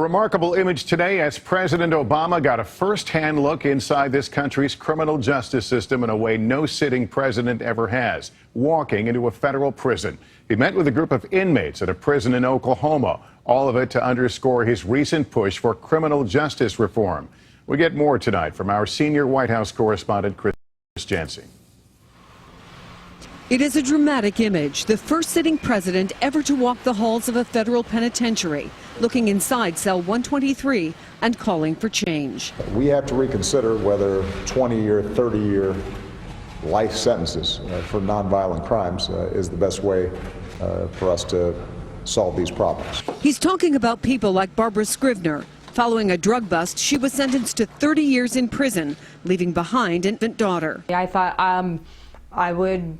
Remarkable image today as President Obama got a first-hand look inside this country's criminal justice system in a way no sitting president ever has, walking into a federal prison. He met with a group of inmates at a prison in Oklahoma, all of it to underscore his recent push for criminal justice reform. We get more tonight from our senior White House correspondent, Chris Jancy. It is a dramatic image, the first sitting president ever to walk the halls of a federal penitentiary, looking inside cell 123 and calling for change. We have to reconsider whether 20-year, 30-year life sentences for nonviolent crimes is the best way for us to solve these problems. He's talking about people like Barbara Scrivener. Following a drug bust, she was sentenced to 30 years in prison, leaving behind an infant daughter. I thought I would,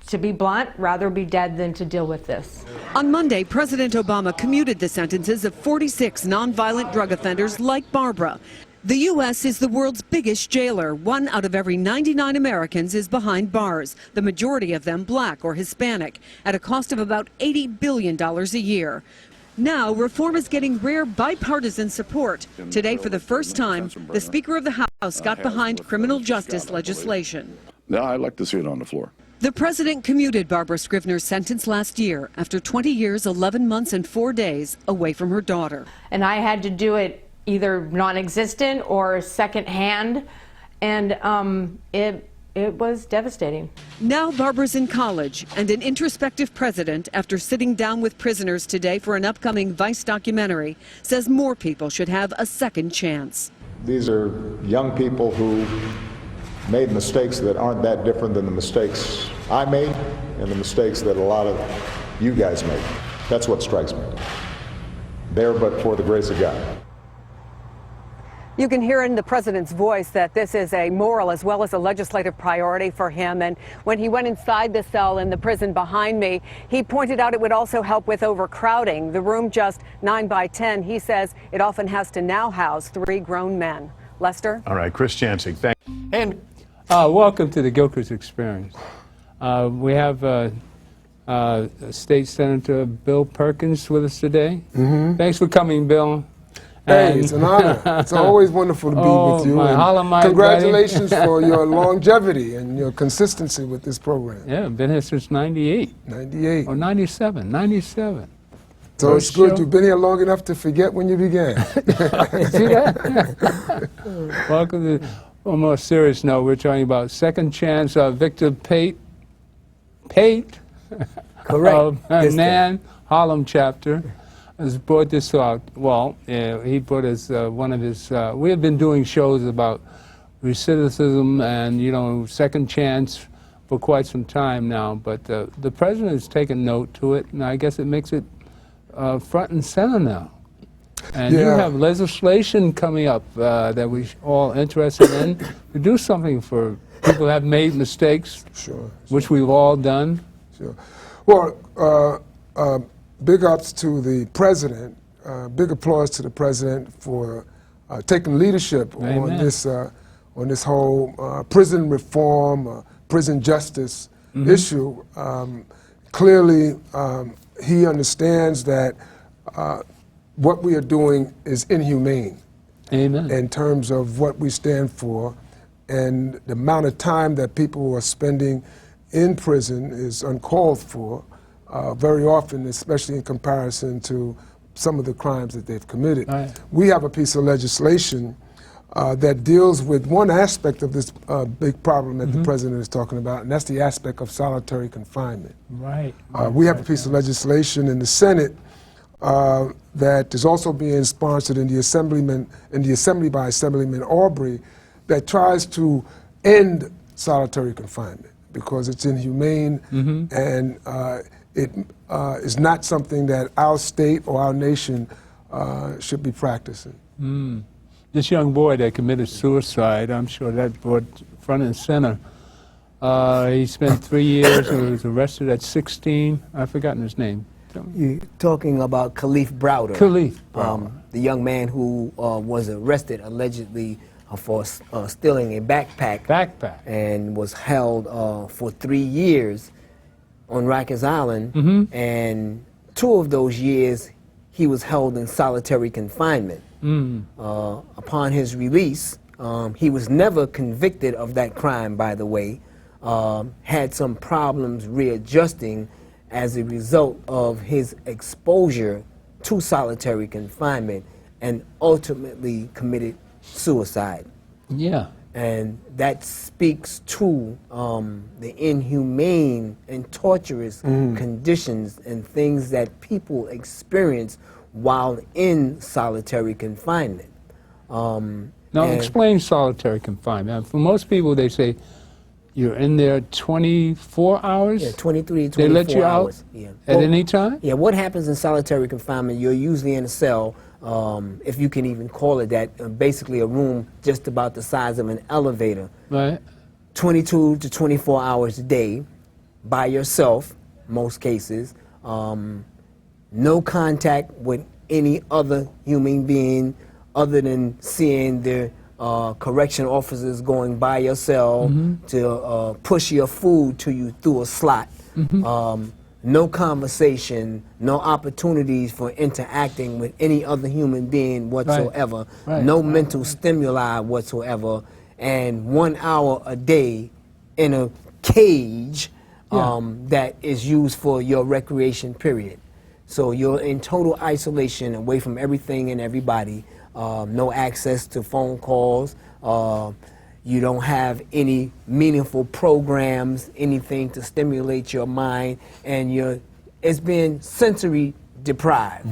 to be blunt, rather be dead than to deal with this. On Monday, President Obama commuted the sentences of 46 nonviolent drug offenders like Barbara. The U.S. is the world's biggest jailer. 1 out of every 99 Americans is behind bars, the majority of them black or Hispanic, at a cost of about $80 billion a year. Now, reform is getting rare bipartisan support. Today, for the first time, the Speaker of the House got behind criminal justice legislation. Now, I'd like to see it on the floor. The president commuted Barbara Scrivener's sentence last year after 20 years, 11 months, and 4 days away from her daughter. And I had to do it either non-existent or secondhand, and it was devastating. Now Barbara's in college and an introspective president, after sitting down with prisoners today for an upcoming Vice documentary, says more people should have a second chance. These are young people who made mistakes that aren't that different than the mistakes I made and the mistakes that a lot of you guys made. That's what strikes me. There but for the grace of God. You can hear in the president's voice that this is a moral as well as a legislative priority for him. And when he went inside the cell in the prison behind me, he pointed out it would also help with overcrowding. The room just 9 by 10. He says it often has to now house 3 grown men. Lester? All right, Chris Jancy, thank you. And welcome to the Gilchrist Experience. We have State Senator Bill Perkins with us today. Thanks for coming, Bill. Hey, it's an honor. It's always wonderful to be with you. And congratulations for your longevity and your consistency with this program. Yeah, I've been here since 98. 98. Or 97. 97. So it's good. You've been here long enough to forget when you began. See that? Welcome to, on a more serious note, we're talking about Second Chance. Victor Pate, correct, of Nan, Harlem chapter, has brought this out. Well, he brought us one of his, we have been doing shows about recidivism and, you know, second chance for quite some time now, but the president has taken note to it, and I guess it makes it front and center now. And you have legislation coming up that we're all interested in to do something for people who have made mistakes, which we've all done. Well, big ups to the president, big applause to the president for taking leadership on this whole prison reform, prison justice issue. Clearly, he understands that what we are doing is inhumane. Amen. In terms of what we stand for, and the amount of time that people are spending in prison is uncalled for. Very often, especially in comparison to some of the crimes that they've committed. We have a piece of legislation that deals with one aspect of this big problem that the president is talking about, and that's the aspect of solitary confinement. We have a piece of legislation in the Senate that is also being sponsored in the Assembly by Assemblyman Aubrey that tries to end solitary confinement because it's inhumane and it is not something that our state or our nation should be practicing. This young boy that committed suicide, I'm sure that brought front and center. He spent 3 years and was arrested at 16. I've forgotten his name. You're talking about Khalif Browder. Khalif. The young man who was arrested allegedly for stealing a backpack. And was held for 3 years on Rikers Island, and 2 of those years he was held in solitary confinement. Upon his release, he was never convicted of that crime, by the way, had some problems readjusting as a result of his exposure to solitary confinement, and ultimately committed suicide. Yeah. And that speaks to the inhumane and torturous conditions and things that people experience while in solitary confinement. Now, explain solitary confinement. For most people, they say you're in there 24 hours? Yeah, 23, 24 They let you hours. out Yeah. at any time? Yeah, what happens in solitary confinement, you're usually in a cell, if you can even call it that, basically a room just about the size of an elevator. Right. 22 to 24 hours a day, by yourself, most cases. No contact with any other human being other than seeing the correction officers going by your cell to push your food to you through a slot. No conversation, no opportunities for interacting with any other human being whatsoever, no mental stimuli whatsoever, and 1 hour a day in a cage that is used for your recreation period. So you're in total isolation, away from everything and everybody, no access to phone calls, you don't have any meaningful programs, anything to stimulate your mind, and it's been sensory deprived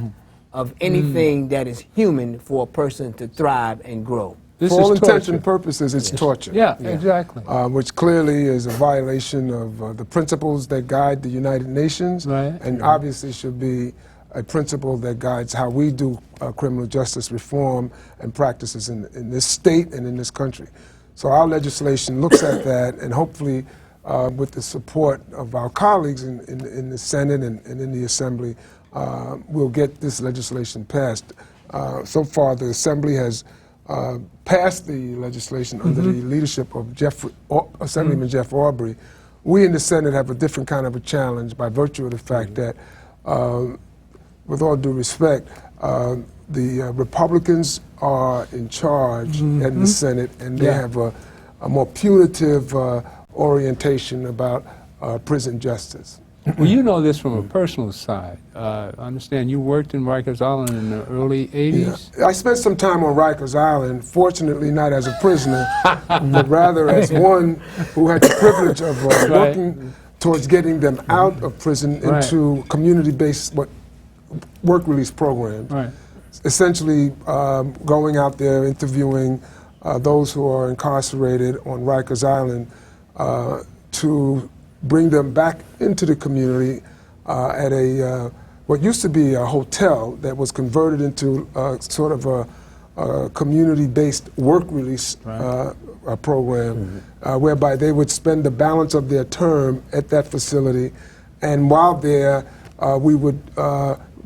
of anything that is human for a person to thrive and grow. For all intents and purposes, it's torture. Yeah, exactly. Which clearly is a violation of the principles that guide the United Nations, and obviously should be a principle that guides how we do criminal justice reform and practices in this state and in this country. So our legislation looks at that, and hopefully with the support of our colleagues in the Senate and in the Assembly, we'll get this legislation passed. So far, the Assembly has passed the legislation under the leadership of Assemblyman Jeff Aubrey. We in the Senate have a different kind of a challenge by virtue of the fact that, with all due respect, the Republicans are in charge in the Senate, and they have a more punitive orientation about prison justice. Well, you know this from a personal side. I understand you worked in Rikers Island in the early 80s? Yeah. I spent some time on Rikers Island, fortunately not as a prisoner, but rather as one who had the privilege of working towards getting them out of prison into community-based work release programs. Essentially going out there, interviewing those who are incarcerated on Rikers Island to bring them back into the community at what used to be a hotel that was converted into sort of a community-based work release program, whereby they would spend the balance of their term at that facility, and while there, we would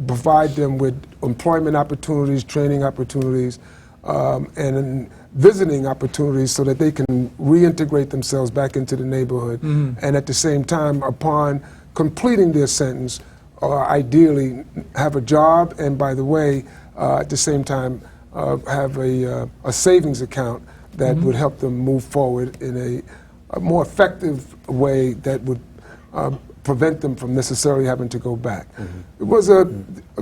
provide them with employment opportunities, training opportunities, and visiting opportunities so that they can reintegrate themselves back into the neighborhood, and at the same time, upon completing their sentence, ideally have a job, and by the way, at the same time, have a savings account that would help them move forward in a more effective way that would prevent them from necessarily having to go back. It was a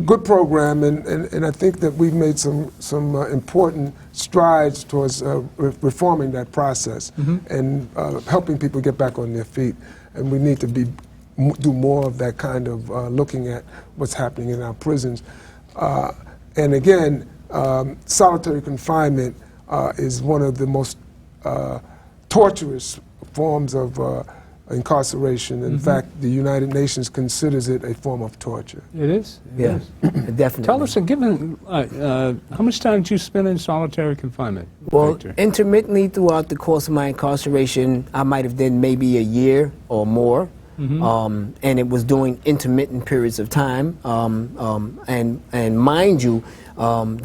good program, and I think that we've made some important strides towards reforming that process and helping people get back on their feet. And we need to do more of that kind of looking at what's happening in our prisons. And again, solitary confinement is one of the most torturous forms of incarceration. In fact, the United Nations considers it a form of torture. It is? Yeah, definitely. Tell us, given how much time did you spend in solitary confinement? Well, Victor? intermittently throughout the course of my incarceration, I might have done maybe a year or more. And it was during intermittent periods of time. And mind you,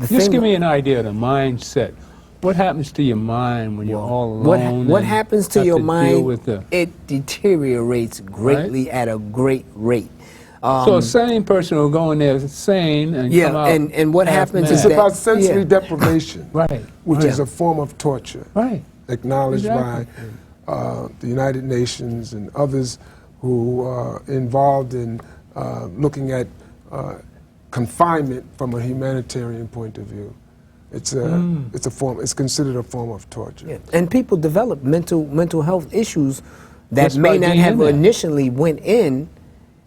just give me an idea of the mindset. What happens to your mind when you're all alone? What happens to your mind? Deal with it deteriorates greatly at a great rate. So a sane person will go in there sane and come out. And what happens is It's that about sensory deprivation, Right. which is a form of torture, Right. acknowledged by the United Nations and others who are involved in looking at confinement from a humanitarian point of view. It's a form. It's considered a form of torture. Yeah. And people develop mental health issues that Just may by not being have in there. initially went in,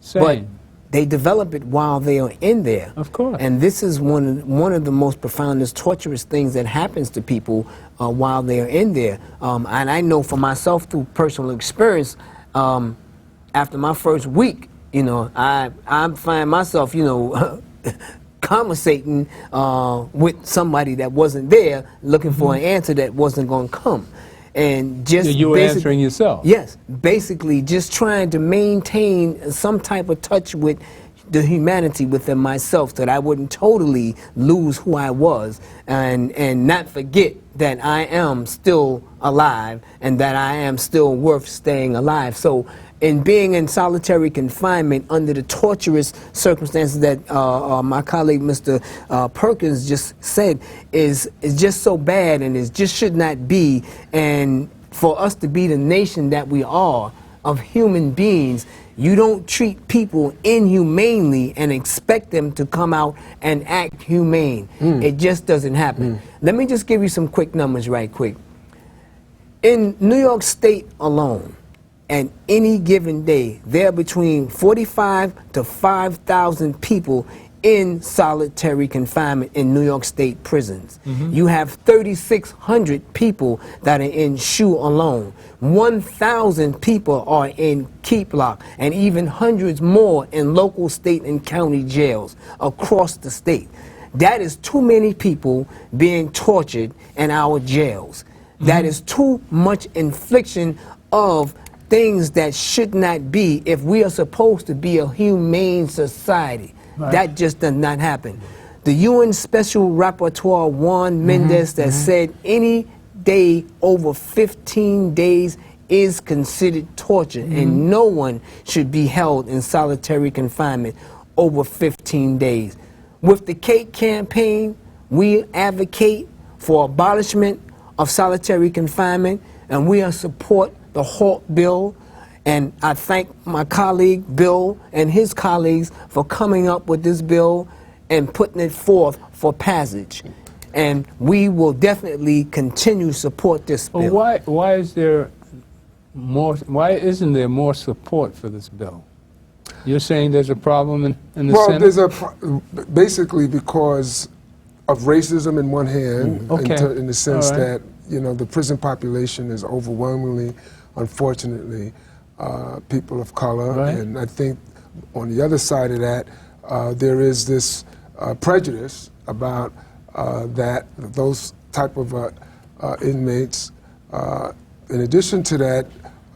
but Sane. they develop it while they are in there. Of course. And this is one of the most profoundest, torturous things that happens to people while they are in there. And I know for myself through personal experience, after my first week, I find myself, conversating with somebody that wasn't there, looking for an answer that wasn't going to come. And just You were answering yourself. Yes, basically just trying to maintain some type of touch with the humanity within myself, so that I wouldn't totally lose who I was and not forget that I am still alive and that I am still worth staying alive. So in being in solitary confinement under the torturous circumstances that my colleague Mr. Perkins just said is just so bad, and it just should not be. And for us to be the nation that we are of human beings, you don't treat people inhumanely and expect them to come out and act humane. It just doesn't happen. Let me just give you some quick numbers right quick. In New York State alone, at any given day, there are between 45 to 5,000 people in solitary confinement in New York State prisons. You have 3,600 people that are in SHU alone. 1,000 people are in keep lock, and even hundreds more in local, state, and county jails across the state. That is too many people being tortured in our jails. That is too much infliction of things that should not be if we are supposed to be a humane society. Right. That just does not happen. The UN Special Rapporteur Juan Mendez that said any day over 15 days is considered torture, and no one should be held in solitary confinement over 15 days. With the CAKE campaign, we advocate for abolishment of solitary confinement, and we support the HALT bill. And I thank my colleague Bill and his colleagues for coming up with this bill and putting it forth for passage. And we will definitely continue to support this bill. Well, why isn't there more support for this bill? You're saying there's a problem in the Senate? Well, basically because of racism in one hand, in the sense that the prison population is overwhelmingly, unfortunately, people of color, and I think on the other side of that, there is this prejudice about those type of inmates. In addition to that,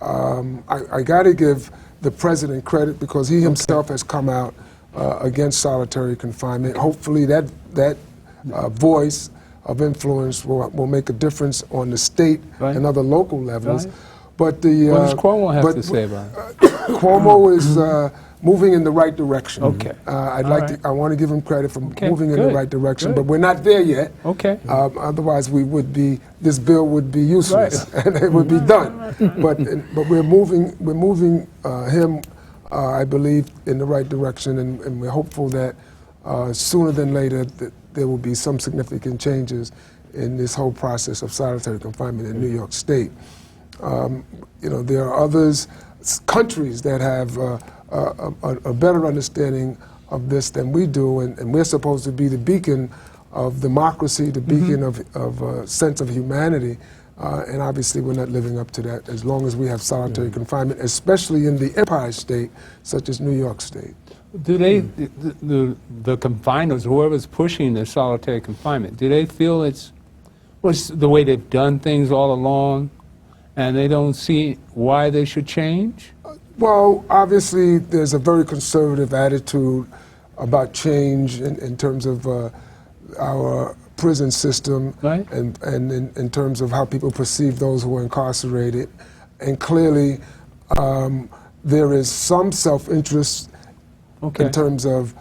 I got to give the president credit because he himself has come out against solitary confinement. Hopefully that voice of influence will make a difference on the state and other local levels. But what does Cuomo have to say about it? Cuomo is moving in the right direction. Okay. I want to give him credit for moving in the right direction, but we're not there yet. Okay. Otherwise, this bill would be useless and it would be done. But we're moving him, I believe, in the right direction, and we're hopeful that sooner than later there will be some significant changes in this whole process of solitary confinement in New York State. There are countries that have a better understanding of this than we do, and we're supposed to be the beacon of democracy, the beacon of a sense of humanity, and obviously we're not living up to that as long as we have solitary confinement, especially in the Empire State, such as New York State. Do they, the confiners, whoever's pushing the solitary confinement, do they feel it's the way they've done things all along, and they don't see why they should change? Well, obviously, there's a very conservative attitude about change in terms of our prison system, and in terms of how people perceive those who are incarcerated. And clearly, there is some self-interest Okay. in terms of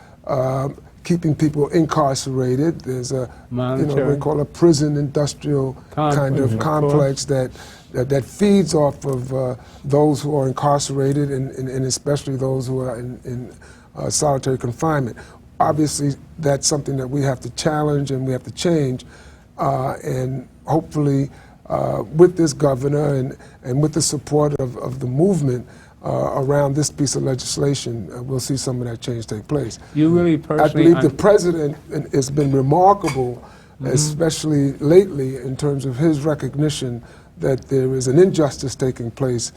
keeping people incarcerated. There's a we call a prison industrial kind of complex that feeds off of those who are incarcerated and especially those who are in solitary confinement. Obviously, that's something that we have to challenge and we have to change, and hopefully with this governor and with the support of the movement around this piece of legislation, we'll see some of that change take place. You really personally... I believe the president has been remarkable, especially lately, in terms of his recognition that there is an injustice taking place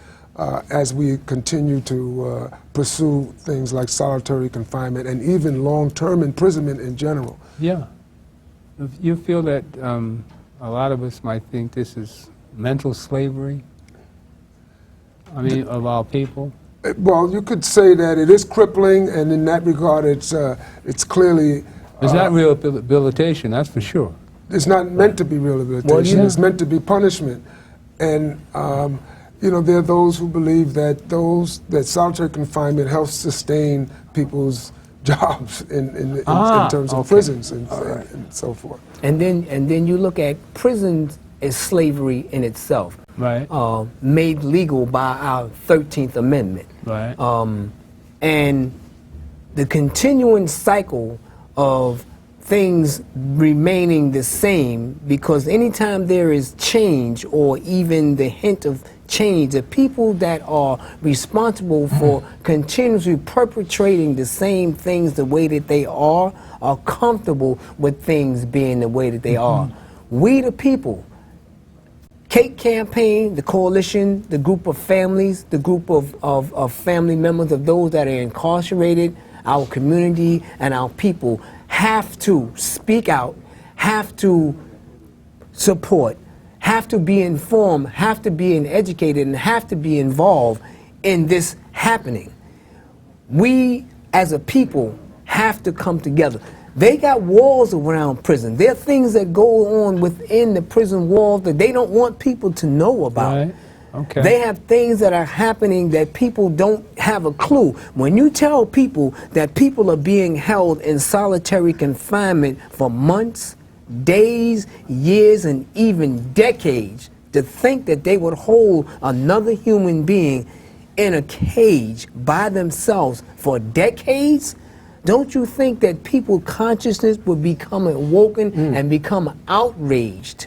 as we continue to pursue things like solitary confinement and even long-term imprisonment in general. Yeah. You feel that a lot of us might think this is mental slavery? I mean, of our people? Well, you could say that it is crippling, and in that regard, it's clearly... It's not rehabilitation, that's for sure. It's not meant to be rehabilitation. It's meant to be punishment. And, you know, there are those who believe that that solitary confinement helps sustain people's jobs in terms of prisons and so forth. And then you look at prisons as slavery in itself. Right. Made legal by our 13th Amendment. Right. And the continuing cycle of things remaining the same, because anytime there is change or even the hint of change, the people that are responsible for continuously perpetrating the same things the way that they are comfortable with things being the way that they are. We the people, Cake Campaign, the coalition, the group of families, the group of family members of those that are incarcerated, our community and our people have to speak out, have to support, have to be informed, have to be educated, and have to be involved in this happening. We as a people have to come together. They got walls around prison. There are things that go on within the prison walls that they don't want people to know about. Right. Okay. They have things that are happening that people don't have a clue. When you tell people that people are being held in solitary confinement for months, days, years, and even decades, to think that they would hold another human being in a cage by themselves for decades, don't you think that people's consciousness would become awoken and become outraged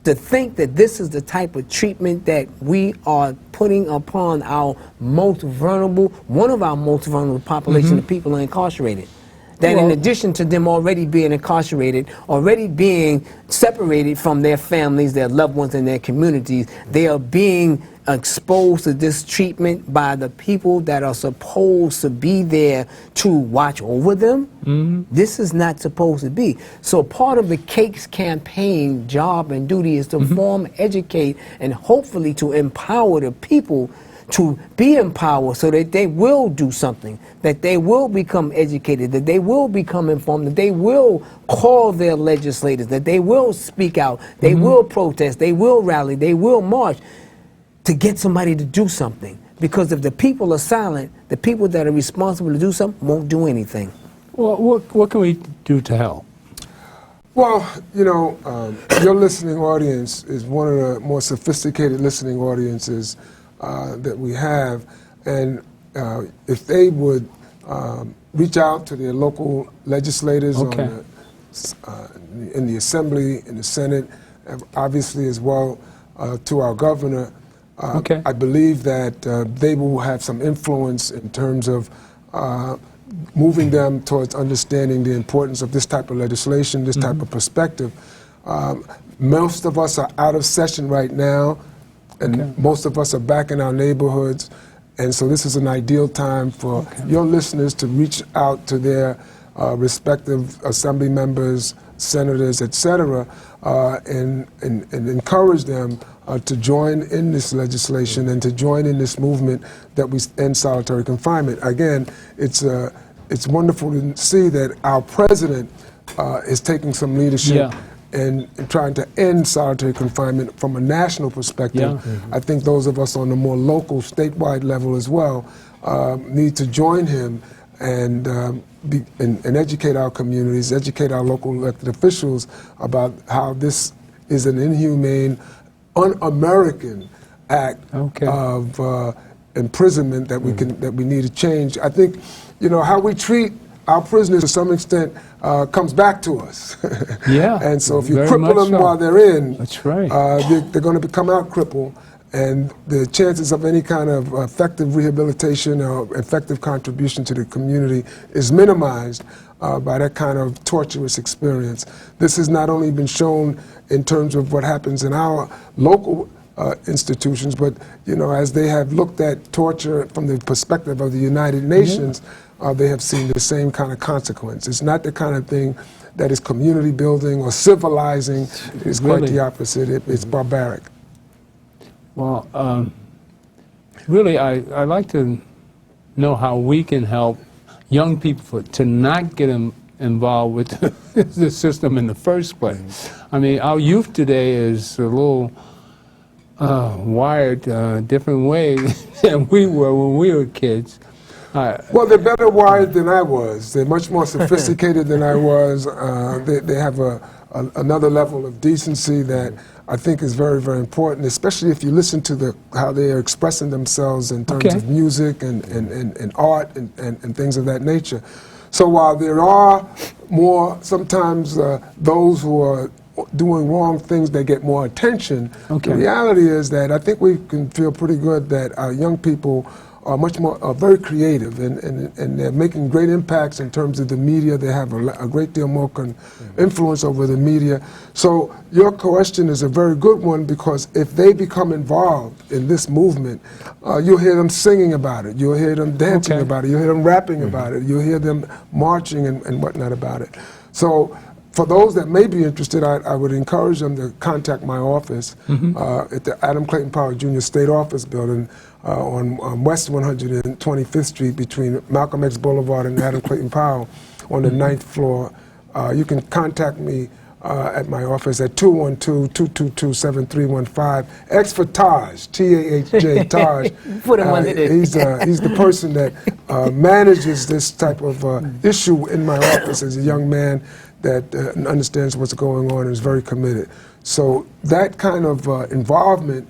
to think that this is the type of treatment that we are putting upon our most vulnerable, one of our most vulnerable population of people are incarcerated? That in addition to them already being incarcerated, already being separated from their families, their loved ones, and their communities, they are being exposed to this treatment by the people that are supposed to be there to watch over them. This is not supposed to be. So part of the Cakes Campaign job and duty is to inform, educate, and hopefully to empower the people to be empowered so that they will do something, that they will become educated, that they will become informed, that they will call their legislators, that they will speak out, they will protest, they will rally, they will march to get somebody to do something. Because if the people are silent, the people that are responsible to do something won't do anything. Well, what can we do to help? Well, you know, your listening audience is one of the more sophisticated listening audiences that we have, and if they would reach out to their local legislators in the Assembly, in the Senate, and obviously as well to our governor, I believe that they will have some influence in terms of moving them towards understanding the importance of this type of legislation, this type of perspective. Most of us are out of session right now, and most of us are back in our neighborhoods, and so this is an ideal time for your listeners to reach out to their respective assembly members, senators, etc., and encourage them to join in this legislation and to join in this movement that we end solitary confinement. Again, it's wonderful to see that our president is taking some leadership and trying to end solitary confinement from a national perspective. I think those of us on the more local, statewide level as well need to join him and educate our communities, educate our local elected officials about how this is an inhumane, un-American act of imprisonment that we need to change. I think, you know, how we treat our prisoners to some extent comes back to us. Yeah. And so if you cripple them while they're in, that's right. They're going to come out crippled, and the chances of any kind of effective rehabilitation or effective contribution to the community is minimized by that kind of torturous experience. This has not only been shown in terms of what happens in our local institutions, but, you know, as they have looked at torture from the perspective of the United Nations, they have seen the same kind of consequence. It's not the kind of thing that is community building or civilizing. It's quite the opposite. It's barbaric. Well, really, I'd like to know how we can help young people to not get involved with the system in the first place. I mean, our youth today is a little wired a different way than we were when we were kids. Well, they're better wired than I was. They're much more sophisticated than I was. They have another level of decency that I think is very, very important, especially if you listen to how they are expressing themselves in terms of music and art and things of that nature. So while there are more, sometimes those who are doing wrong things, they get more attention, the reality is that I think we can feel pretty good that our young people are much more very creative, and they're making great impacts in terms of the media. They have a great deal more influence over the media. So your question is a very good one, because if they become involved in this movement, you'll hear them singing about it, you'll hear them dancing about it, you'll hear them rapping about it, you'll hear them marching and whatnot about it. So for those that may be interested, I would encourage them to contact my office at the Adam Clayton Powell Jr. State Office Building on West 125th Street between Malcolm X Boulevard and Adam Clayton Powell on the 9th floor. You can contact me at my office at 212-222-7315. X for Taj, T-A-H-J, Taj. Put him under there. He's the person that manages this type of issue in my office as a young man that understands what's going on and is very committed. So that kind of involvement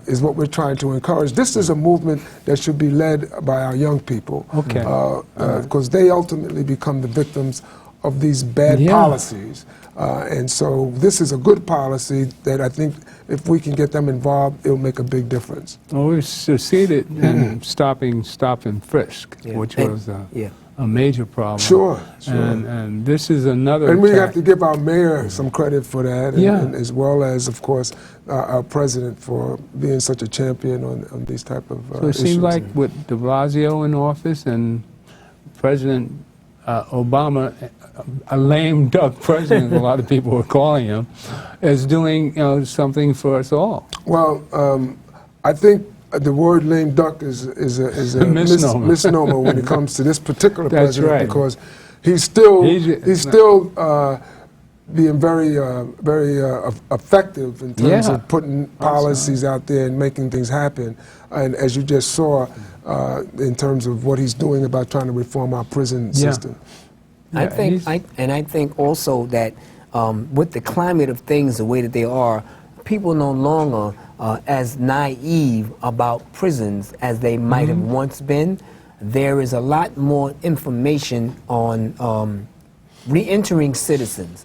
is what we're trying to encourage. This is a movement that should be led by our young people, because they ultimately become the victims of these bad policies. And so this is a good policy that I think if we can get them involved, it'll make a big difference. Well, we succeeded in stopping stop and frisk, which was a major problem. Sure. And this is another And we have to give our mayor some credit for that, and as well as, of course, our president for being such a champion on these type of So it seems like with de Blasio in office and President Obama, a lame duck president, a lot of people were calling him, is doing something for us all. Well, I think the word lame duck is a misnomer when it comes to this particular president, because he's still being very effective in terms of putting policies out there and making things happen. And as you just saw, in terms of what he's doing about trying to reform our prison system. I think also that with the climate of things the way that they are, people no longer as naive about prisons as they might have once been. There is a lot more information on re-entering citizens.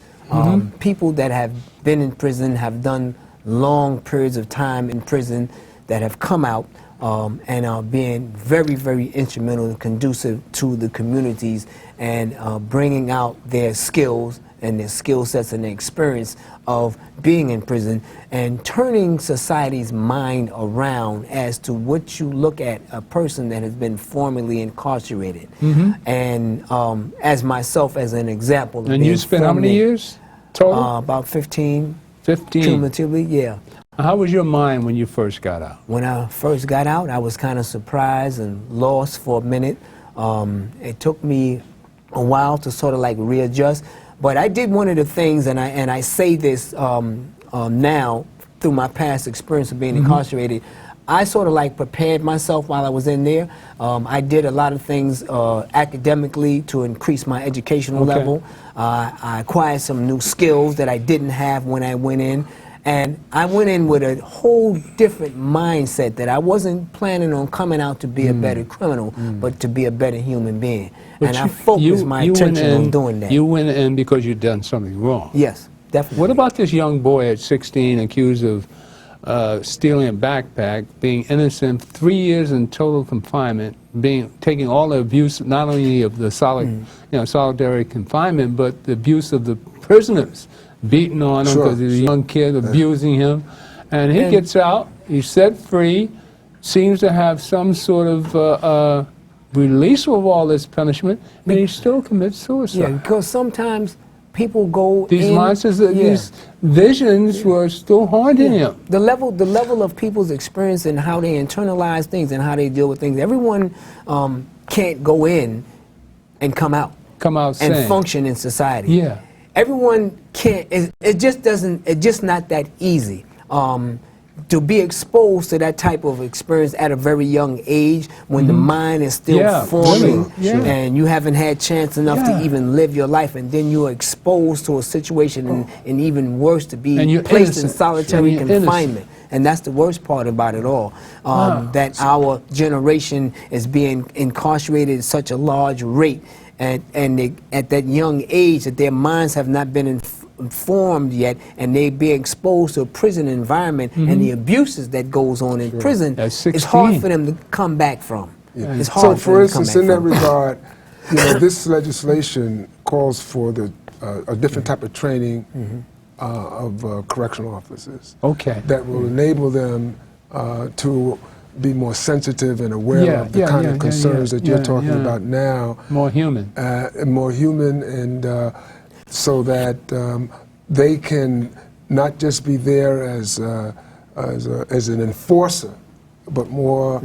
People that have been in prison, have done long periods of time in prison, that have come out and are being very, very instrumental and conducive to the communities and bringing out their skills and their skill sets and their experience of being in prison and turning society's mind around as to what you look at a person that has been formerly incarcerated. And as myself, as an example. And you spent how many years total? About 15. 15? Cumulatively, yeah. How was your mind when you first got out? When I first got out, I was kind of surprised and lost for a minute. It took me a while to sort of like readjust. But I did one of the things, and I say this now through my past experience of being incarcerated, I sort of like prepared myself while I was in there. I did a lot of things academically to increase my educational level. I acquired some new skills that I didn't have when I went in. And I went in with a whole different mindset that I wasn't planning on coming out to be a better criminal, but to be a better human being. But and I focused my attention on doing that. You went in because you'd done something wrong. Yes, definitely. What about this young boy at 16 accused of stealing a backpack, being innocent, 3 years in total confinement, taking all the abuse, not only of the solitary confinement, but the abuse of the prisoners, beating on him because he's a young kid, abusing him, and he gets out, he's set free, seems to have some sort of release of all this punishment, and he still commits suicide. Yeah, because sometimes people go these in, monsters, these visions were still haunting him. The level of people's experience and how they internalize things and how they deal with things. Everyone can't go in and come out and sane. Function in society. Yeah. Everyone can't. It just doesn't. It's just not that easy. To be exposed to that type of experience at a very young age, when the mind is still forming, and you haven't had chance enough to even live your life, and then you're exposed to a situation, and even worse, to be placed in solitary confinement. And that's the worst part about it all, that our generation is being incarcerated at such a large rate, and at that young age, that their minds have not been informed yet, and they be exposed to a prison environment and the abuses that goes on in prison. It's hard for them to come back from. It's hard for instance, in that regard, this legislation calls for a different type of training of correctional officers. That will enable them to be more sensitive and aware of the kind of concerns that you're talking about now. More human. More human, and so that they can not just be there as an enforcer, but more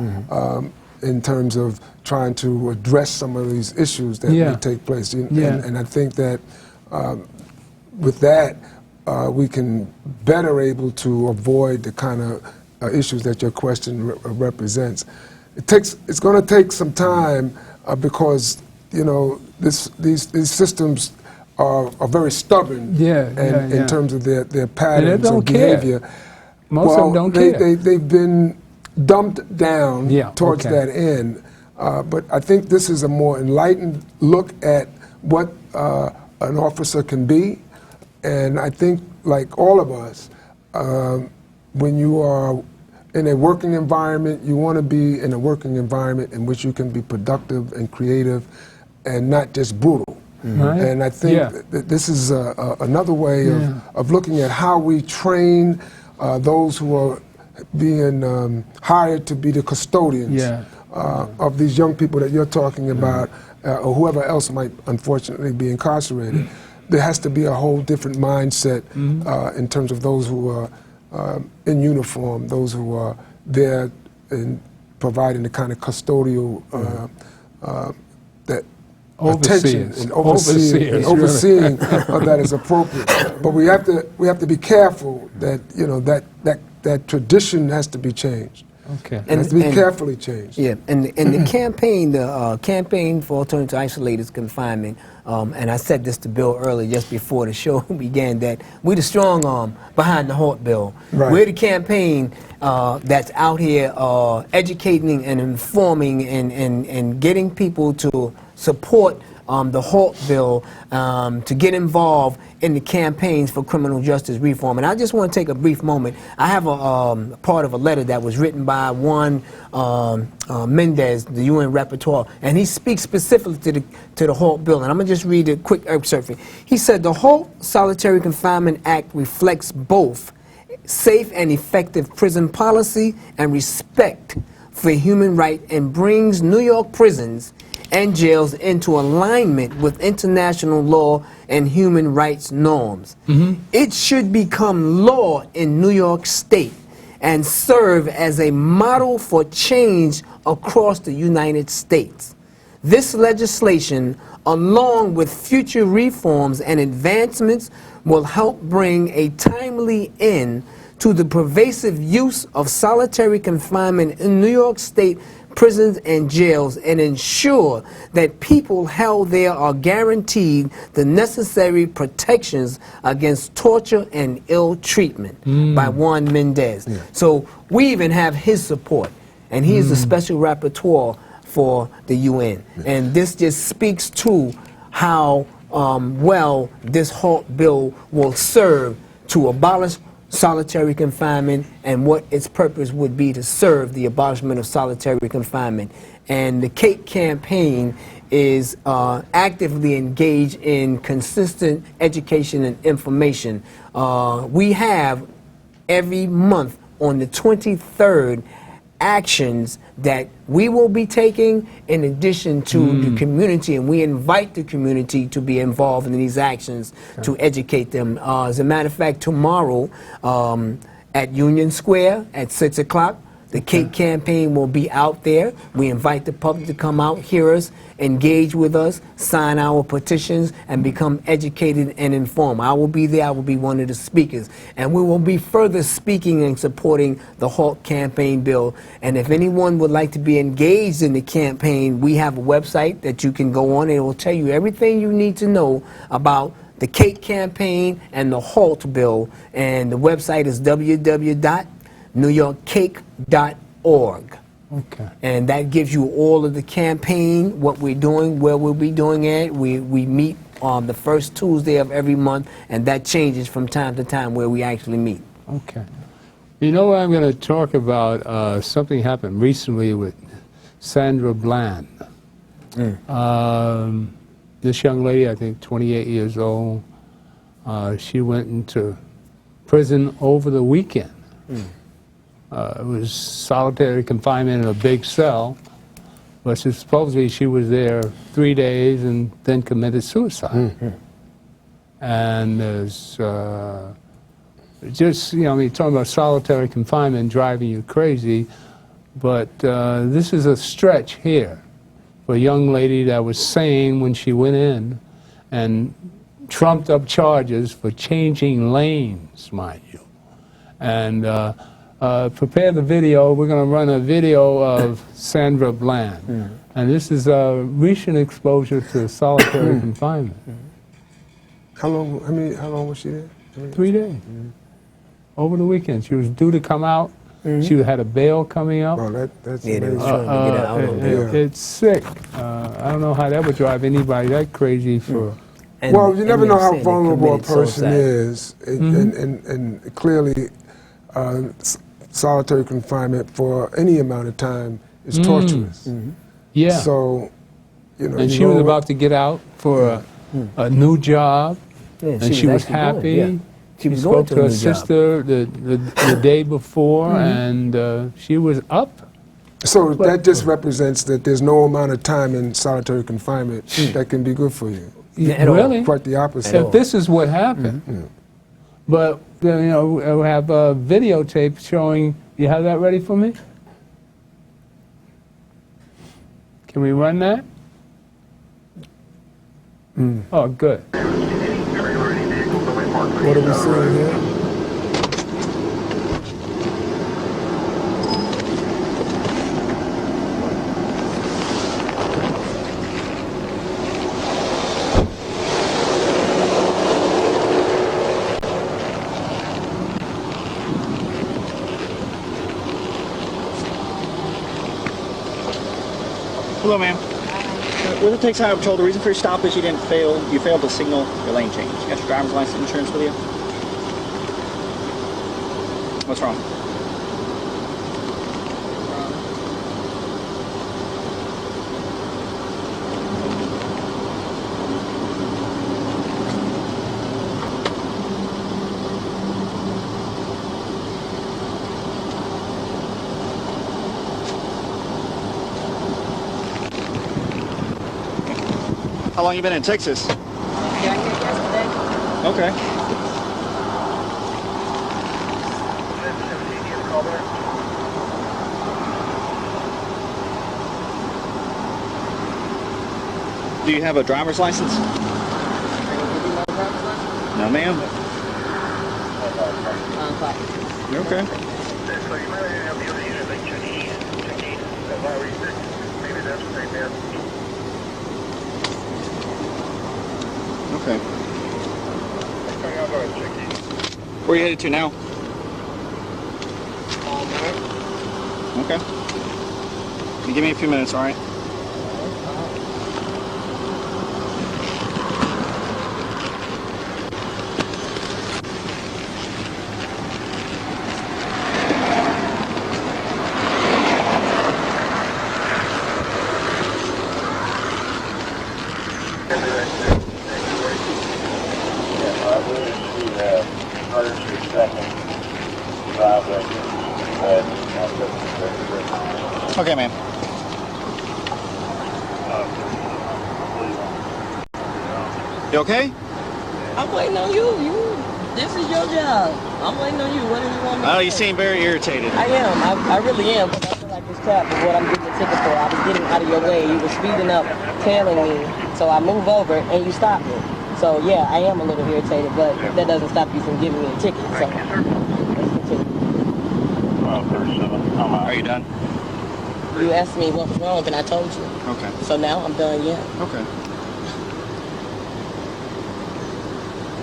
in terms of trying to address some of these issues that may take place. And I think that with that, we can better able to avoid the kind of issues that your question represents. It's going to take some time because these systems are very stubborn in terms of their patterns of behavior. Most of them don't care. They've been dumped down towards that end. But I think this is a more enlightened look at what an officer can be. And I think, like all of us, when you are in a working environment, you want to be in a working environment in which you can be productive and creative and not just brutal. And I think that this is another way of looking at how we train those who are being hired to be the custodians of these young people that you're talking about, or whoever else might unfortunately be incarcerated. There has to be a whole different mindset in terms of those who are in uniform, those who are there in providing the kind of custodial attention and overseeing that is appropriate. But we have to be careful that that tradition has to be changed. It has to be carefully changed. And the campaign for alternative to isolated confinement, and I said this to Bill earlier, just before the show began, that we're the strong arm behind the HALT bill. We're the campaign that's out here educating and informing and getting people to support the HALT bill, to get involved in the campaigns for criminal justice reform. And I just want to take a brief moment. I have a part of a letter that was written by Juan Mendez, the UN rapporteur, and he speaks specifically to the HALT bill. And I'm going to just read a quick excerpt. He said, "The HALT Solitary Confinement Act reflects both safe and effective prison policy and respect for human rights, and brings New York prisons and jails into alignment with international law and human rights norms. It should become law in New York State and serve as a model for change across the United States. This legislation, along with future reforms and advancements, will help bring a timely end to the pervasive use of solitary confinement in New York State prisons and jails and ensure that people held there are guaranteed the necessary protections against torture and ill treatment by Juan Mendez. So we even have his support, and he is the special rapporteur for the UN. And this just speaks to how well this HALT bill will serve to abolish solitary confinement and what its purpose would be to serve the abolishment of solitary confinement. And the CAKE campaign is actively engaged in consistent education and information. We have every month on the 23rd actions that we will be taking in addition to the community, and we invite the community to be involved in these actions to educate them. As a matter of fact, tomorrow at Union Square at 6 o'clock, the CAKE campaign will be out there. We invite the public to come out, hear us, engage with us, sign our petitions, and become educated and informed. I will be there. I will be one of the speakers. And we will be further speaking and supporting the HALT campaign bill. And if anyone would like to be engaged in the campaign, we have a website that you can go on, and it will tell you everything you need to know about the CAKE campaign and the HALT bill. And the website is www.newyorkcake.org. Okay. And that gives you all of the campaign, what we're doing, where we'll be doing it. We meet on the first Tuesday of every month, and that changes from time to time where we actually meet. Okay. You know what I'm going to talk about? Something happened recently with Sandra Bland. This young lady, I think 28 years old, she went into prison over the weekend. It was solitary confinement in a big cell, but supposedly she was there 3 days and then committed suicide. And there's just, you know, I mean, talking about solitary confinement driving you crazy, but this is a stretch here for a young lady that was sane when she went in and trumped up charges for changing lanes, mind you. And prepare the video. We're going to run a video of Sandra Bland. And this is a recent exposure to solitary confinement. How long was she there? 3 days. Over the weekend. She was due to come out. She had a bail coming up. Oh, that's It's sick. I don't know how that would drive anybody that crazy for... Well, you never know how vulnerable a person is. And clearly, solitary confinement for any amount of time is torturous. Yeah. So, you know. And she was about to get out for a new job, and she was happy. She spoke to her sister the day before, and she was up. So that just represents that there's no amount of time in solitary confinement that can be good for you. Really? Quite the opposite. If this is what happened. But, you know, we have a videotape showing. You have that ready for me? Can we run that? Oh, good. What are we seeing here? Hello, ma'am. With the Take Highway Patrol, the reason for your stop is you failed to signal your lane change. You got your driver's license and insurance with you? What's wrong? How long you been in Texas? Got here yesterday. Okay. Do you have a driver's license? No, ma'am. You okay? Okay. Where are you headed to now? Okay. You give me a few minutes, all right? Okay, man. You okay? I'm waiting on you. This is your job. I'm waiting on you. What do you want me to Oh, do? you seem very irritated. I am. I really am. Because I feel like it's crap is what I'm getting a ticket for. I was getting out of your way. You were speeding up, tailing me. So I move over and you stopped me. So yeah, I am a little irritated, but that doesn't stop you from giving me a ticket. So let's continue. Are you done? You asked me what was wrong and I told you. Okay. So now I'm done, yeah. Okay.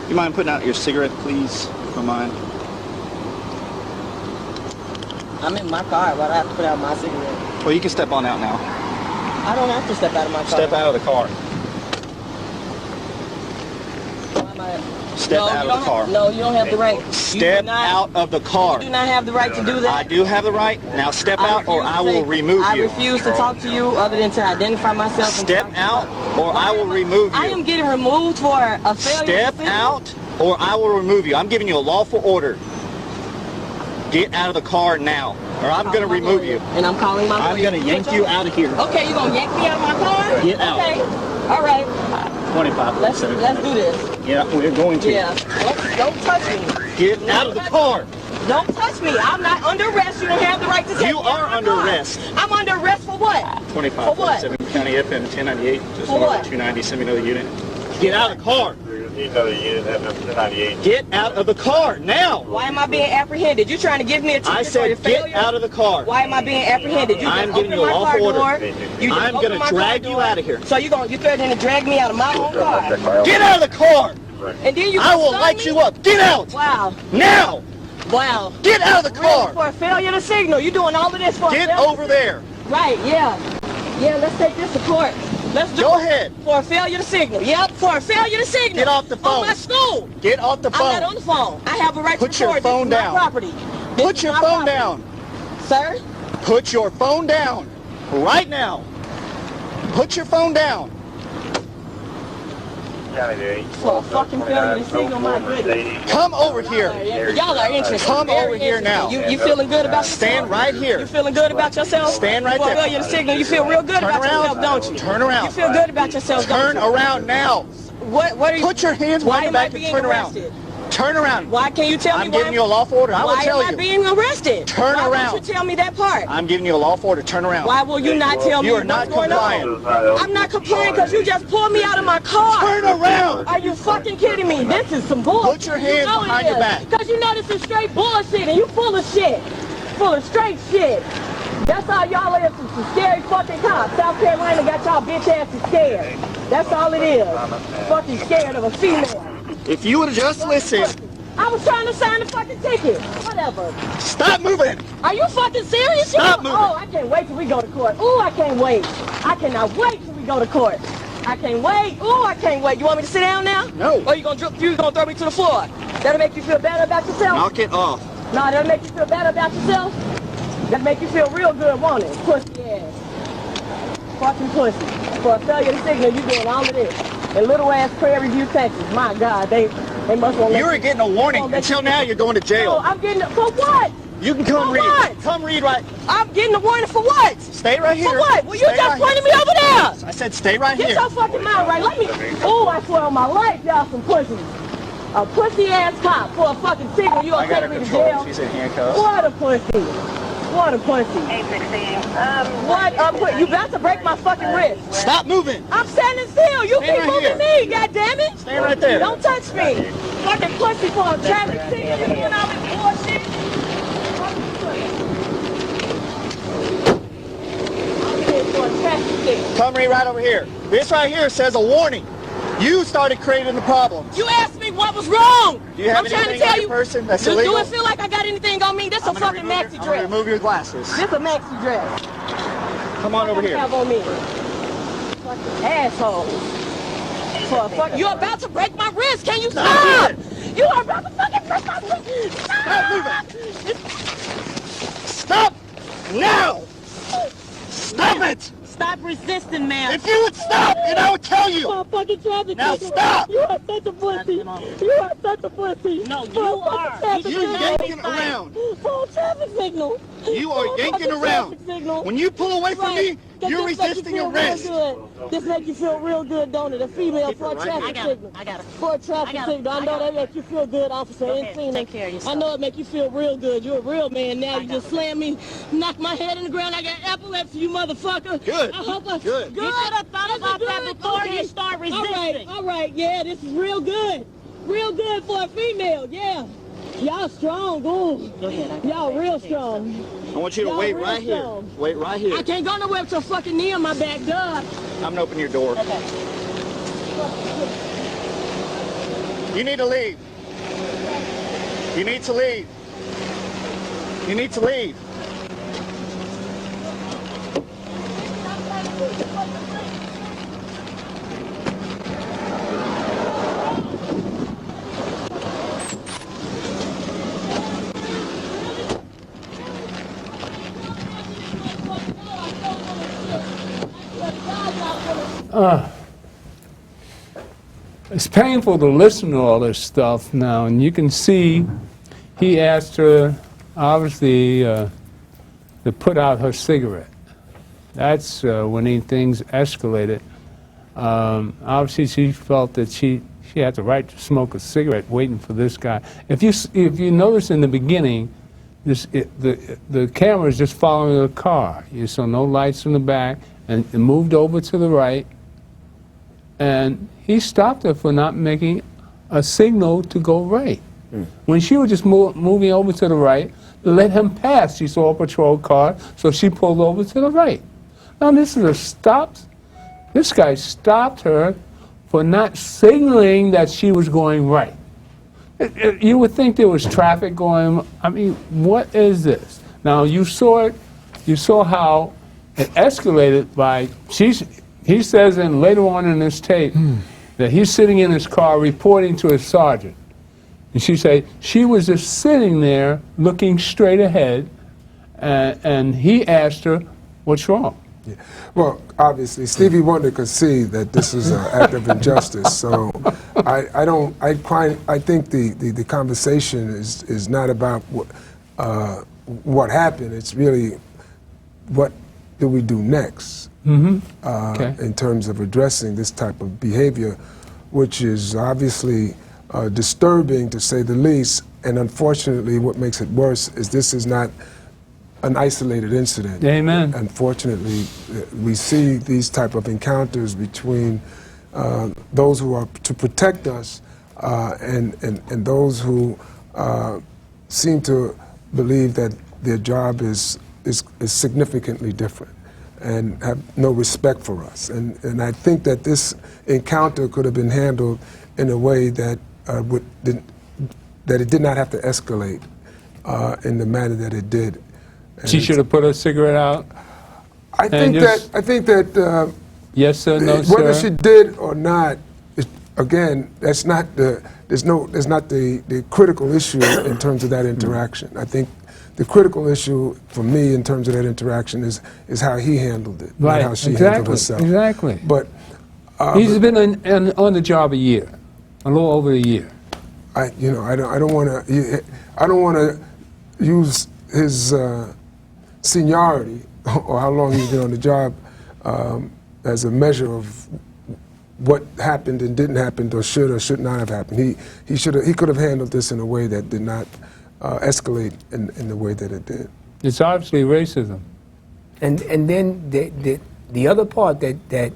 You mind putting out your cigarette, please, if you don't mind? I'm in my car. Why do I have to put out my cigarette? Well, you can step on out now. I don't have to step out of my car. Step out of the car. Why am I... Step out of the car. No, you don't have the right. Step out of the car. You do not have the right to do that. I do have the right. Now step out or I will remove I you. refuse to talk to you other than to identify myself. Step out or I will remove you. I am getting removed for a failure. Step out or I will remove you. I'm giving you a lawful order. Get out of the car now or I'm going to remove you. And I'm calling my lawyer. I'm going to yank you out of here. Okay, you're going to yank me out of my car? Get out. Okay. All right. 25. Let's do this. Yeah, we're going to. Yeah. Don't touch me. Get out of the car. Don't touch me. I'm not under arrest. You don't have the right to take me. You are under arrest. I'm under arrest for what? 25. For what? 7 County FM 1098. Just For what? 290. Send me another unit. Get out of the car. Another unit FM 1098. Get out of the car now. Why am I being apprehended? You trying to give me a ticket I said for get failure? out of the car. Why am I being apprehended? You I'm just giving you opened a my lawful car order. door. You just I'm opened going my to drag car you door. out of here. So you threatening to drag me out of my own car. Get out of the car. And then you I will stun light me? you up. Get out. Wow. Now. Wow. Get out of the car. Really, for a failure to signal. You doing all of this for a Get failure? over there. Right, yeah. Yeah, let's take this to court. Let's do Go it. ahead. For a failure to signal. Yep, for a failure to signal. Get off the phone. On my school. Get off the phone. I'm not on the phone. I have a right Put to your record. phone This is down. my property. This Put is your my phone property. down. Sir? Put your phone down. Right now. Put your phone down. For a fucking failure to signal, my goodness. Come over here. Y'all are interested. Come Very over here now. interested. You feeling good about yourself? Stand right here. You feeling good about yourself? Stand right For a there. failure to signal, you feel real good Turn about around. yourself, don't you? Turn around. You feel good about yourself, Turn don't you? around now. What are you? Put your hands Why behind your am I back and being turn around. arrested? Turn around. Why can't you tell me I'm why giving you a lawful order. I will why tell am I you. being arrested? Turn why around. Won't you tell me that part? I'm giving you a lawful order. Turn around. Why will you not tell me You are what's not going compliant. on? I'm not complying because you just pulled me out of my car. Turn around. Are you fucking kidding me? This is some bullshit. Put your hands behind your back. Because you know this is straight bullshit and you full of shit. Full of straight shit. That's all y'all are, some scary fucking cops. South Carolina got y'all bitch asses scared. That's all it is. Fucking scared of a female. If you would have just listened. I was trying to sign the fucking ticket. Whatever. Stop moving. Are you fucking serious? Stop moving. Oh, I can't wait till we go to court. Ooh, I can't wait. I cannot wait till we go to court. I can't wait. Ooh, I can't wait. You want me to sit down now? No. Or you gonna throw me to the floor? That'll make you feel better about yourself? Knock it off. No, that'll make you feel better about yourself? That'll make you feel real good, won't it? Pussy ass. Fucking pussy. For a failure to signal, you doing all of this. In little ass Prairie View, Texas. My God, they must want to. You were getting a warning. Until now, you're going to jail. No, I'm getting for what? You can come For read. what? Come read right. I'm getting a warning for what? Stay right here. For what? Well, you Stay just right pointed here. me over there. I said stay right Get here. your fucking mouth right. Let me. Oh, I swear on my life, y'all some pussies. A pussy ass cop for a fucking signal. You I gonna got her take me to controlled. jail? She's in handcuffs. What a pussy. What a pussy. 816. What a pussy. You about to break my fucking wrist. Stop moving. I'm standing still. You Stand keep right moving here. me. God damn it. Stay right there. Don't touch me. Fucking pussy for a traffic signal. You doing all this bullshit. summary right over here. This right here says a warning. You started creating the problems. You asked me what was wrong. Do you have I'm trying to anything tell on you. your person that's do illegal? it feel like I got anything on me? This a fucking maxi I'm gonna dress. remove your glasses. This a maxi dress. Come on over here. Have on me. Fucking asshole. You're about to break my wrist. Can you stop? You are about to fucking break my wrist. Stop moving. Stop now. Stop it. Stop resisting, man. If you would stop, and I would tell you. Fucking traffic Now signal. stop. You are such a pussy. You are such a pussy. No, you are. You're yanking around. Full traffic signal. You are yanking around. When you pull away from me, you're resisting arrest. This makes you feel real good, don't it? A female for a traffic signal. I got it. For a traffic signal. I know that makes you feel good, officer. Okay, take care of yourself. I know it makes you feel real good. You're a real man now. You just slam me, knock my head in the ground. I got epilepsy, you motherfucker. Good. I hope I, Good. You should have thought about that before you start resisting. All right. Yeah, this is real good. Real good for a female, yeah. Y'all strong, ooh. Go ahead. Y'all real strong. I want you to wait right here. Wait right here. I can't go nowhere with your fucking knee on my back, dog. I'm gonna open your door. You need to leave. You need to leave. You need to leave. It's painful to listen to all this stuff now, and you can see he asked her, obviously, to put out her cigarette. That's when things escalated. Obviously, she felt that she had the right to smoke a cigarette waiting for this guy. If you notice in the beginning, the camera is just following the car. You saw no lights in the back, and it moved over to the right. And he stopped her for not making a signal to go right. When she was just moving over to the right, let him pass. She saw a patrol car, so she pulled over to the right. Now this is a stop. This guy stopped her for not signaling that she was going right. You would think there was traffic going. I mean, what is this? Now you saw it. You saw how it escalated by he says in later on in this tape that he's sitting in his car reporting to his sergeant. And she said she was just sitting there looking straight ahead, and he asked her, "What's wrong?" Yeah. Well, obviously, Stevie Wonder could see that this is an act of injustice. So I think the conversation is not about what happened. It's really what do we do next in terms of addressing this type of behavior, which is obviously disturbing to say the least. And unfortunately, what makes it worse is this is not an isolated incident. Amen. Unfortunately, we see these type of encounters between those who are to protect us and those who seem to believe that their job is significantly different and have no respect for us. And I think that this encounter could have been handled in a way that that it did not have to escalate in the manner that it did. And She should have put her cigarette out. I think that yes sir, no sir. whether she did or not, again, that's not the critical issue in terms of that interaction. I think the critical issue for me in terms of that interaction is how he handled it, Right. not how she handled herself. Exactly. But he's been on the job a year, a little over a year. I don't want to use his seniority or how long he's been on the job as a measure of what happened and didn't happen or should not have happened. He could have handled this in a way that did not escalate in the way that it did. It's obviously racism. And then the other part that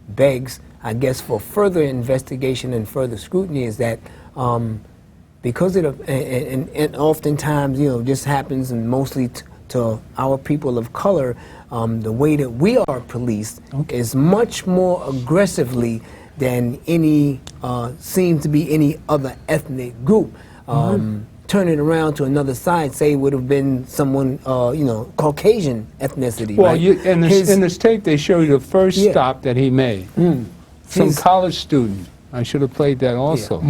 begs, I guess, for further investigation and further scrutiny is that because it and oftentimes this happens and mostly to our people of color, the way that we are policed is much more aggressively than any seems to be any other ethnic group. Turn it around to another side, say it would have been someone, you know, Caucasian ethnicity. Well, right? in this tape, they show you the first stop that he made. Some college student. I should have played that also.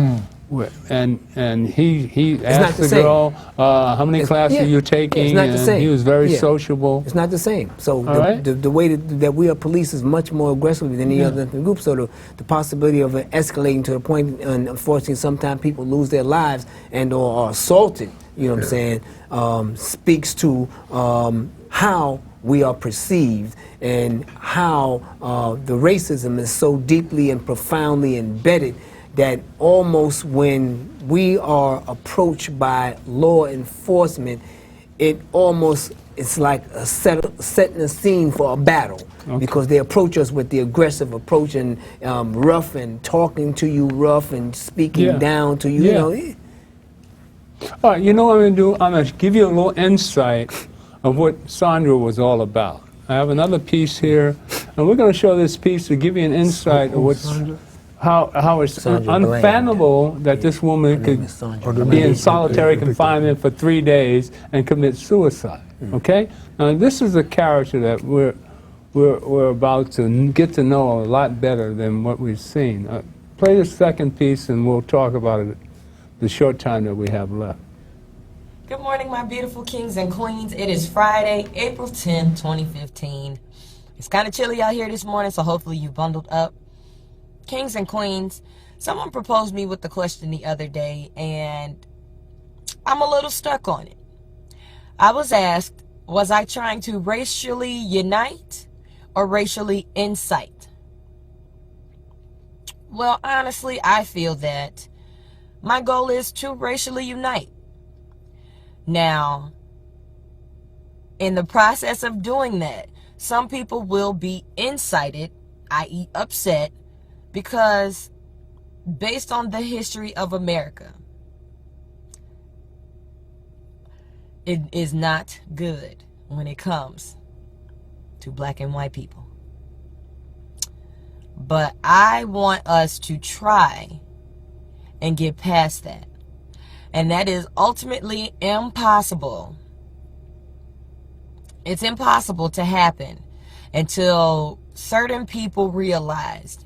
And he asked the girl, how many classes are you taking? It's not the same. He was very sociable. It's not the same. So the way that we are policed is much more aggressive than any other group. So the possibility of it escalating to the point, and unfortunately, sometimes people lose their lives and or are assaulted, you know what I'm saying, speaks to how we are perceived and how the racism is so deeply and profoundly embedded that almost when we are approached by law enforcement, it's like setting a scene for a battle, because they approach us with the aggressive approach and rough and talking to you rough and speaking down to you. You know. All right, you know what I'm going to do? I'm going to give you a little insight of what Sandra was all about. I have another piece here, and we're going to show this piece to give you an insight of what's... How it's unfathomable that this woman could be in solitary confinement for 3 days and commit suicide. Okay? Now this is a character that we're about to get to know a lot better than what we've seen. Play the second piece and we'll talk about it the short time that we have left. Good morning, my beautiful kings and queens. It is Friday, April 10, 2015. It's kind of chilly out here this morning, so hopefully you bundled up. Kings and queens, someone proposed me with the question the other day, and I'm a little stuck on it. I was asked, was I trying to racially unite or racially incite? Well, honestly, I feel that my goal is to racially unite. Now, in the process of doing that, some people will be incited, i.e. upset, because based on the history of America, it is not good when it comes to black and white people. But I want us to try and get past that. And that is ultimately impossible. It's impossible to happen until certain people realize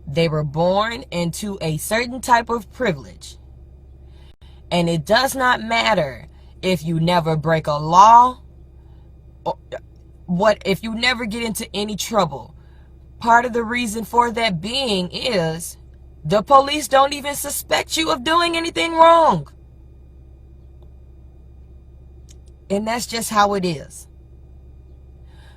they were born into a certain type of privilege. And it does not matter if you never break a law, or if you never get into any trouble. Part of the reason for that being is the police don't even suspect you of doing anything wrong. And that's just how it is.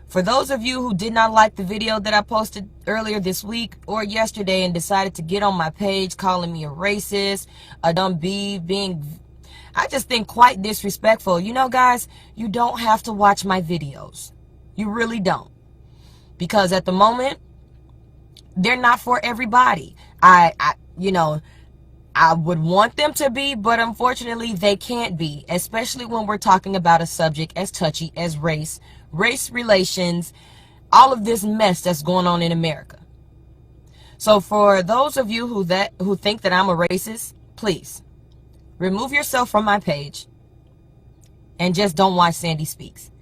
For those of you who did not like the video that I posted earlier this week or yesterday and decided to get on my page calling me a racist, a dumb being, I just think quite disrespectful. You know, guys, you don't have to watch my videos. You really don't. Because at the moment, they're not for everybody. You know, I would want them to be, but unfortunately they can't be, especially when we're talking about a subject as touchy as race relations, all of this mess that's going on in America. So for those of you who think that I'm a racist, please remove yourself from my page and just don't watch Sandy Speaks.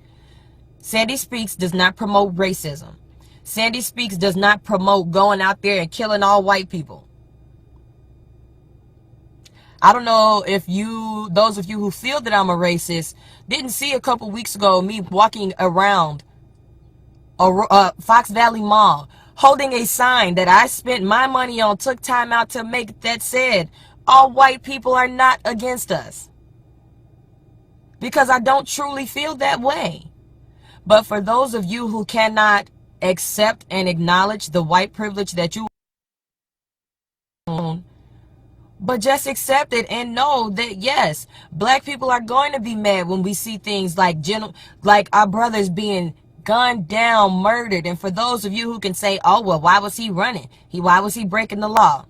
Sandy Speaks does not promote racism. Sandy Speaks does not promote going out there and killing all white people. I don't know if those of you who feel that I'm a racist, didn't see a couple weeks ago me walking around Fox Valley Mall holding a sign that I spent my money on, took time out to make, that said, all white people are not against us. Because I don't truly feel that way. But for those of you who cannot accept and acknowledge the white privilege that you own, but just accept it and know that, yes, black people are going to be mad when we see things like our brothers being gunned down, murdered. And for those of you who can say, oh, well, why was he running? Why was he breaking the law?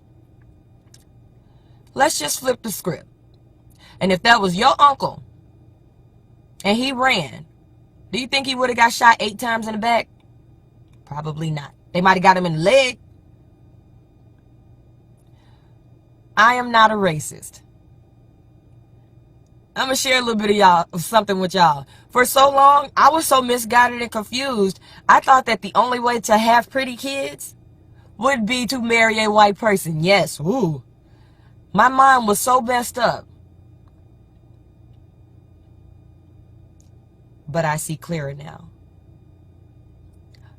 Let's just flip the script. And if that was your uncle and he ran, do you think he would have got shot 8 times in the back? Probably not. They might have got him in the leg. I am not a racist. I'm going to share a little bit of something with y'all. For so long, I was so misguided and confused, I thought that the only way to have pretty kids would be to marry a white person. Yes, ooh. My mind was so messed up. But I see clearer now.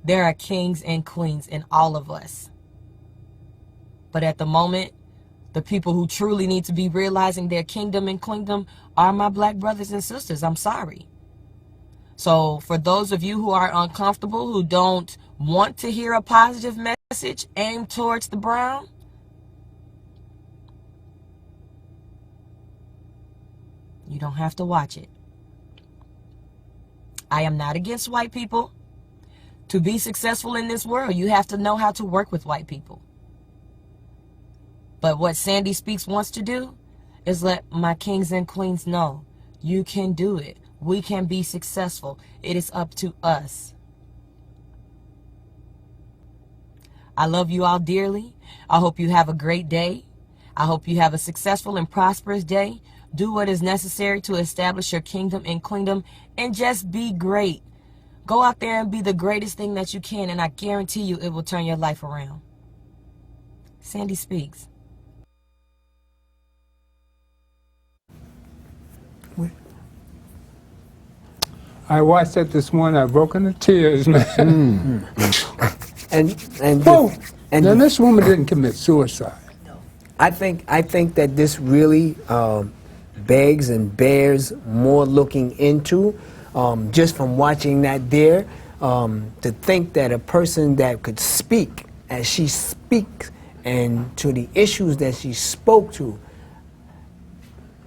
There are kings and queens in all of us. But at the moment, the people who truly need to be realizing their kingdom and queendom are my black brothers and sisters. I'm sorry. So for those of you who are uncomfortable, who don't want to hear a positive message aimed towards the brown, you don't have to watch it. I am not against white people. To be successful in this world, you have to know how to work with white people. But what Sandy Speaks wants to do is let my kings and queens know you can do it. We can be successful. It is up to us. I love you all dearly. I hope you have a great day. I hope you have a successful and prosperous day. Do what is necessary to establish your kingdom and queendom, and just be great. Go out there and be the greatest thing that you can, and I guarantee you it will turn your life around. Sandy Speaks. I watched that this morning. I broke into tears, man. And then this woman didn't commit suicide. I think that this really begs and bears more looking into. Just from watching that there, to think that a person that could speak as she speaks and to the issues that she spoke to,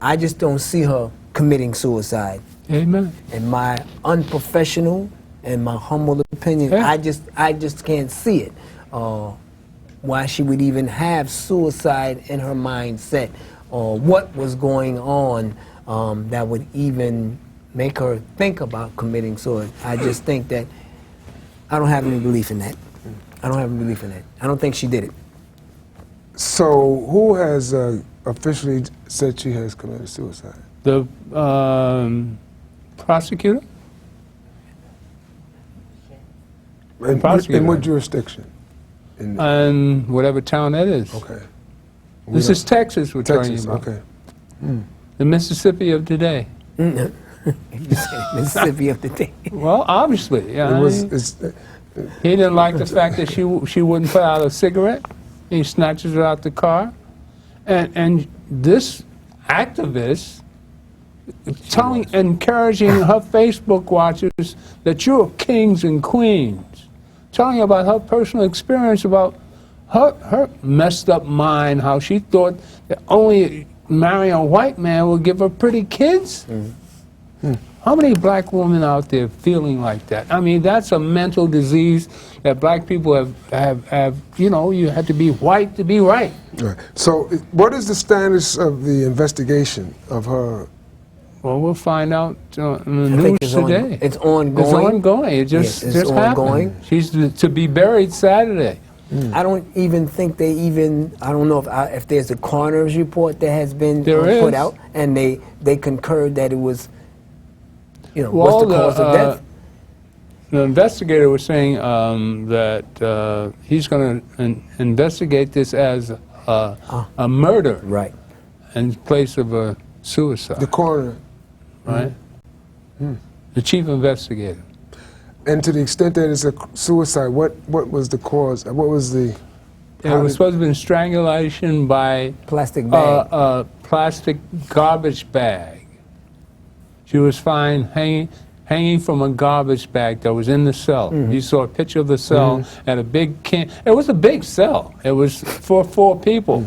I just don't see her committing suicide. Amen. In my unprofessional and my humble opinion, Yeah. I just can't see it. Why she would even have suicide in her mindset, or what was going on that would even make her think about committing suicide. I just think that I don't have any belief in that. I don't have any belief in that. I don't think she did it. So who has officially said she has committed suicide? The prosecutor? In what jurisdiction? In whatever town that is. Okay. This is Texas we're talking about. Okay. The Mississippi of today. You said Mississippi of the day. Well, obviously. Yeah, he didn't like the fact that she wouldn't put out a cigarette. He snatches her out the car. And this activist encouraging her Facebook watchers that you're kings and queens, telling about her personal experience, about her messed up mind, how she thought that only marrying a white man would give her pretty kids. How many black women out there feeling like that? I mean, that's a mental disease that black people have you know, you have to be white to be right. Right. So what is the status of the investigation of her? Well, we'll find out in the news today. It's ongoing. It's ongoing. It just happened. She's to be buried Saturday. I don't even think they even, I don't know if there's a coroner's report that has been put out, and they concurred that it was, you know, what's the cause of death? The investigator was saying that he's going to investigate this as a murder, right, in place of a suicide. The coroner, right? The chief investigator. And to the extent that it's a suicide, what was the cause? What was the? It was supposed to have been strangulation by plastic bag. Plastic garbage bag. She was found hanging from a garbage bag that was in the cell. You saw a picture of the cell at a big camp. It was a big cell. It was for 4 people.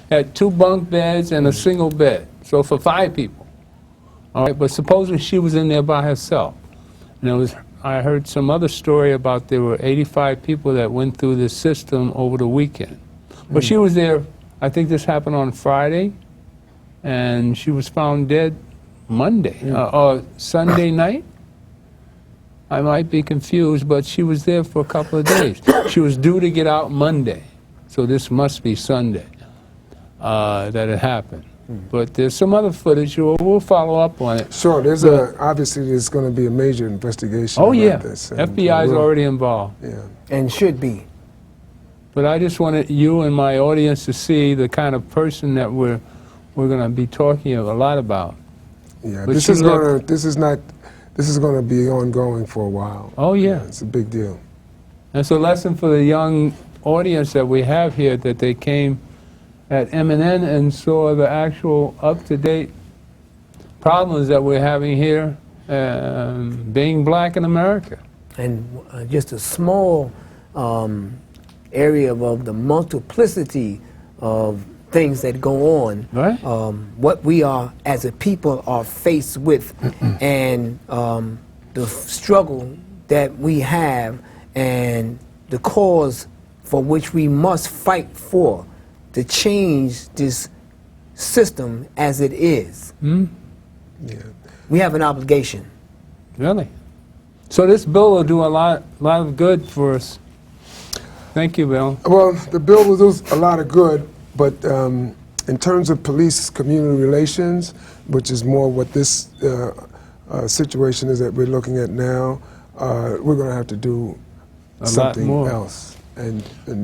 It had 2 bunk beds and a single bed. So for 5 people. All right, but supposedly she was in there by herself. And I heard some other story about there were 85 people that went through this system over the weekend. But she was there, I think this happened on Friday, and she was found dead Monday or Sunday night. I might be confused, but she was there for a couple of days. She was due to get out Monday, so this must be Sunday that it happened. But there's some other footage. We'll follow up on it. Sure. Obviously there's going to be a major investigation. Oh yeah, this, FBI is already involved. Yeah, and should be. But I just wanted you and my audience to see the kind of person that we're going to be talking a lot about. Yeah, but this is going to be ongoing for a while. Oh yeah, it's a big deal. And it's a lesson for the young audience that we have here, that they came at MNN and saw the actual up-to-date problems that we're having here, being black in America. And just a small area of the multiplicity of things that go on, right? What we are as a people are faced with, and the struggle that we have, and the cause for which we must fight for to change this system as it is. Yeah. We have an obligation. Really? So this bill will do a lot of good for us. Thank you, Bill. Well, the bill will do a lot of good, but in terms of police-community relations, which is more what this situation is that we're looking at now, we're going to have to do something else and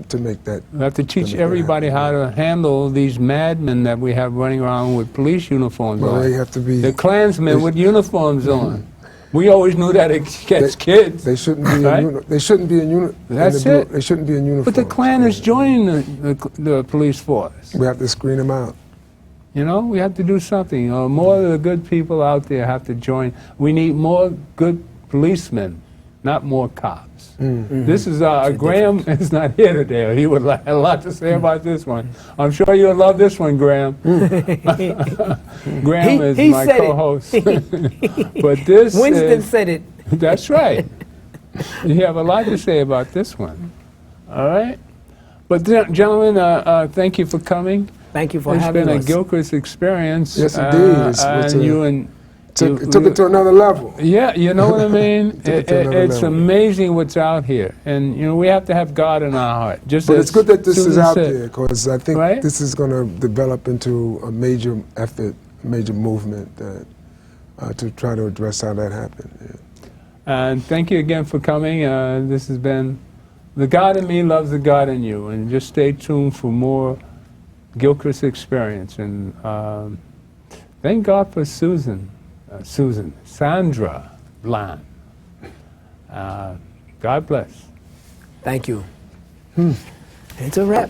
to make that. We have to teach everybody how to handle these madmen that we have running around with police uniforms on. They have to be... The Klansmen with uniforms on. We always knew that against kids. They shouldn't be. Right? They shouldn't be in uniform. That's it. They shouldn't be in uniform. But the Klan is joining the police force. We have to screen them out. You know, we have to do something. More of the good people out there have to join. We need more good policemen, not more cops. This is Graham is not here today. He would have a lot to say about this one. I'm sure you'll love this one, Graham. Graham is my co-host. But this Winston said it. That's right. You have a lot to say about this one. All right? But gentlemen, thank you for coming. Thank you for having us. It's been a Gilchrist experience. Yes, indeed. And took it to another level. Yeah, you know what I mean? It's amazing what's out here. And, you know, we have to have God in our heart. But it's good that this is out there, because I think this is going to develop into a major effort, major movement to try to address how that happened. Yeah. And thank you again for coming. This has been The God in Me Loves the God in You. And just stay tuned for more Gilchrist Experience. And thank God for Sandra Bland. God bless. Thank you. It's a wrap.